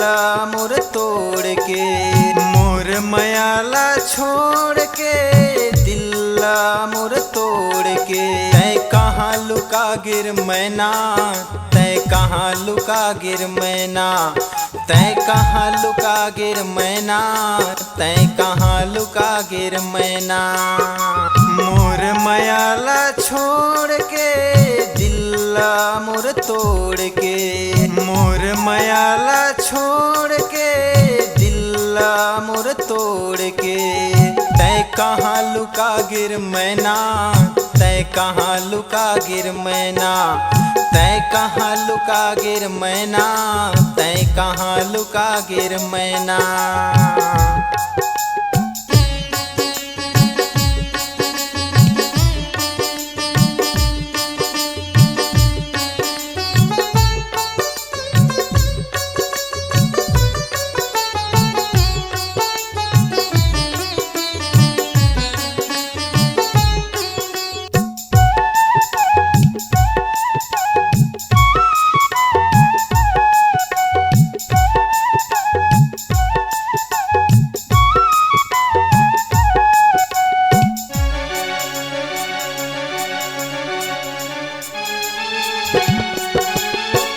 मोर तोड़ के, मोर मयाला छोड़ के दिल्ला मोर तोड़ के। तै कहाँ लुका गिर मैना, तै कहाँ लुका गिर मैना, तै कहाँ लुका गिर मैना, तै कहाँ लुका गिर मैना। मोर मयाला छोड़ के दिल्ला मोर तोड़ के, मोर मयाला छोड़ के दिल्ला मोर तोड़ के। तै कहाँ लुका गिर मैना, तै कहाँ लुका गिर मैना, तै कहाँ लुका गिर मैना, तै कहाँ लुका गिर मैना।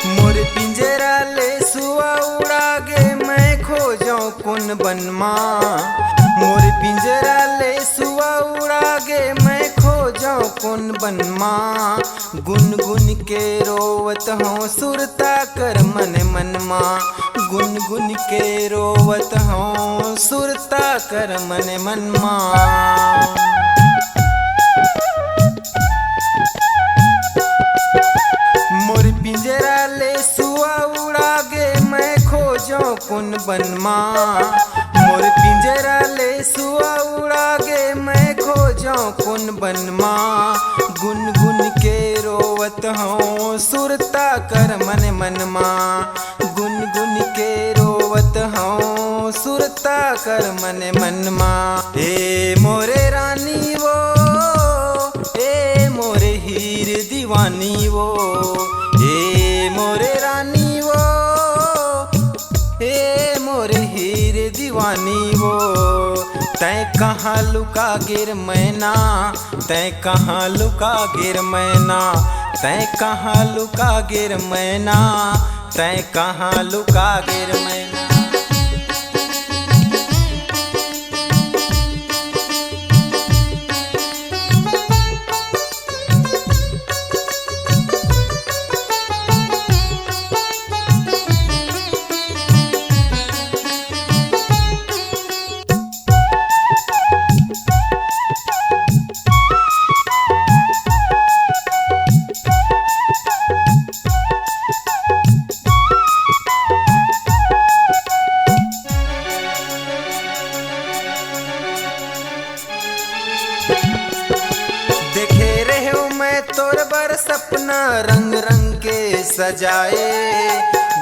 मोर पिंजरा ले सुआ उड़ा गे मैं खोजो कुन बनमा, मोर पिंजरा ले सुआ उड़ा गे मैं खोजो कुन बनमा। गुन गुन के रोवत हूँ सुरता कर मन मनमा, गुन गुन के रोवत हूँ सुरता कर मन मनमा। मोर पिंजरा ले सुआ उड़ा गे मैं खोजो कुन बनमा, मोर पिंजरा ले सुआ उड़ा गे मैं खोजो कुन बनमा। गुन गुन के रोवत हूँ सुरता कर मन मनमा, गुन गुन के रोवत हूँ सुरता कर मन मनमा। ए मोरे रानी वो, ए मोरे हीर दीवानी वो, ए मोरे रानी वो, ए मोरे हीर दीवानी वो। तै कहाँ लुका गिर मैना, तै कहाँ लुका गिर मैना, तै कहाँ लुका गिर मैना, तै कहाँ लुका गिर मैना। देखे रहे हूँ मैं तोर बर सपना रंग रंग के सजाए,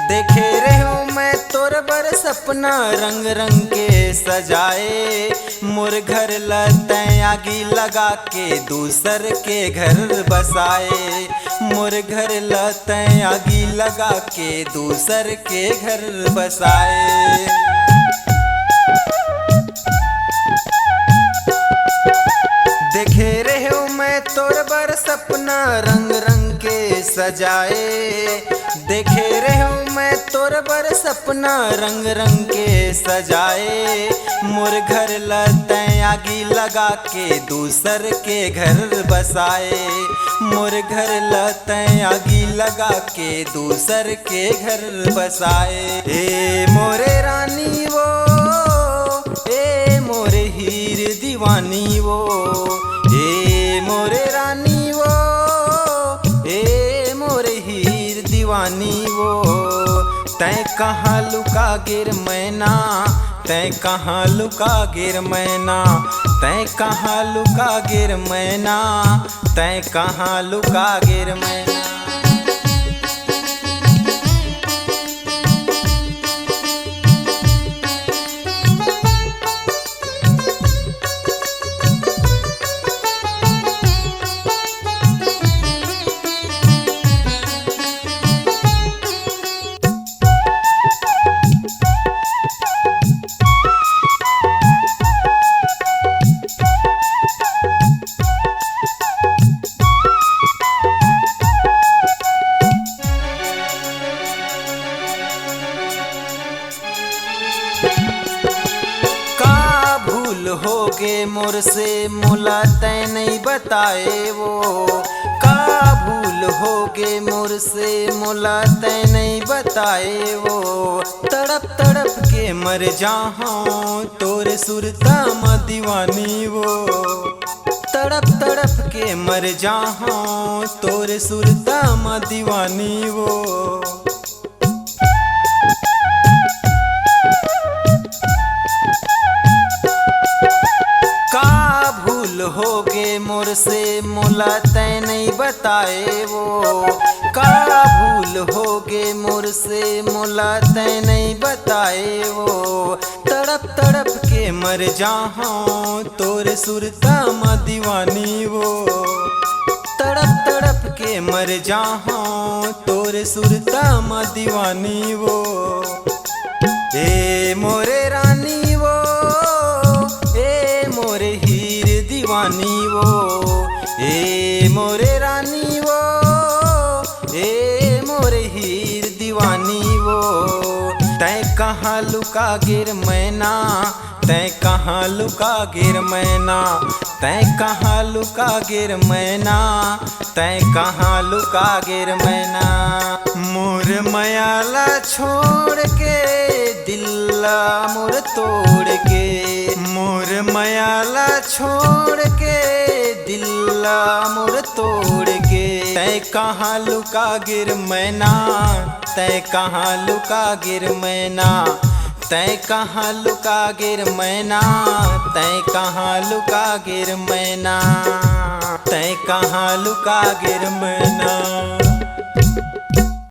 देखे रहे हूँ मैं तोर बर सपना रंग रंग के सजाए। मोर घर लतै आगी लगा के दूसर के घर बसाए, मोर घर लतै आगी लगा के दूसर के घर बसाए। देखे रहे हूँ मैं तोर बर सपना रंग रंग के सजाए, देखे रहे हूँ मैं तोर बर सपना रंग रंग के सजाए। मोर घर लतै आगी लगा के दूसर के घर बसाए, मोर घर लतै आगी लगा के दूसर के घर बसाए। ए मोरे रानी वो, ए मोरे हीर दीवानी वो, ए मोरे रानी वो, ए मोरे हीर दीवानी वो। तै कहाँ लुका गिर मैना, तै कहाँ लुका गिर मैना, तै कहाँ लुका गिर मैना, तै कहाँ लुका गिर मैना। होगे मोर से मोला तै नहीं बताए वो। का भूल होगे मोर से मोला तै नहीं बताए वो। तड़प तड़प के मर जाऊं तोरे सुरता म दीवानी वो। तड़प तड़प के मर जाऊं तोरे सुरता म दीवानी वो। का भूल होगे मोर से मोला तै नहीं बताए वो। का भूल होगे मोर से मोला तै नहीं बताए वो। तड़प तड़प के मर जाऊं तोरे सुरता म दीवानी वो। तड़प तड़प के मर जाऊं तोरे सुरता म दीवानी वो। ए मोरे रानी वो, ए मोरे हीर दीवानी वो। ए मोरे रानी वो, ए मोरे हीर दीवानी वो। तै कहाँ लुका गिर मैना, तै कहाँ लुका गिर मैना। तै कहाँ लुका गिर मैना, तै कहाँ लुका गिर मैना। मोर मयाला छोड़ के दिल्ला मोर तोड़ के। मोर मयाला छोड़ के दिल्ला मोर तोड़ के। तै कहाँ लुका गिर मैना, तै कहाँ लुका गिर मैना। तै कहाँ लुका गिर मैना, तै कहाँ लुका गिर मैना। तै कहाँ लुका गिर मैना।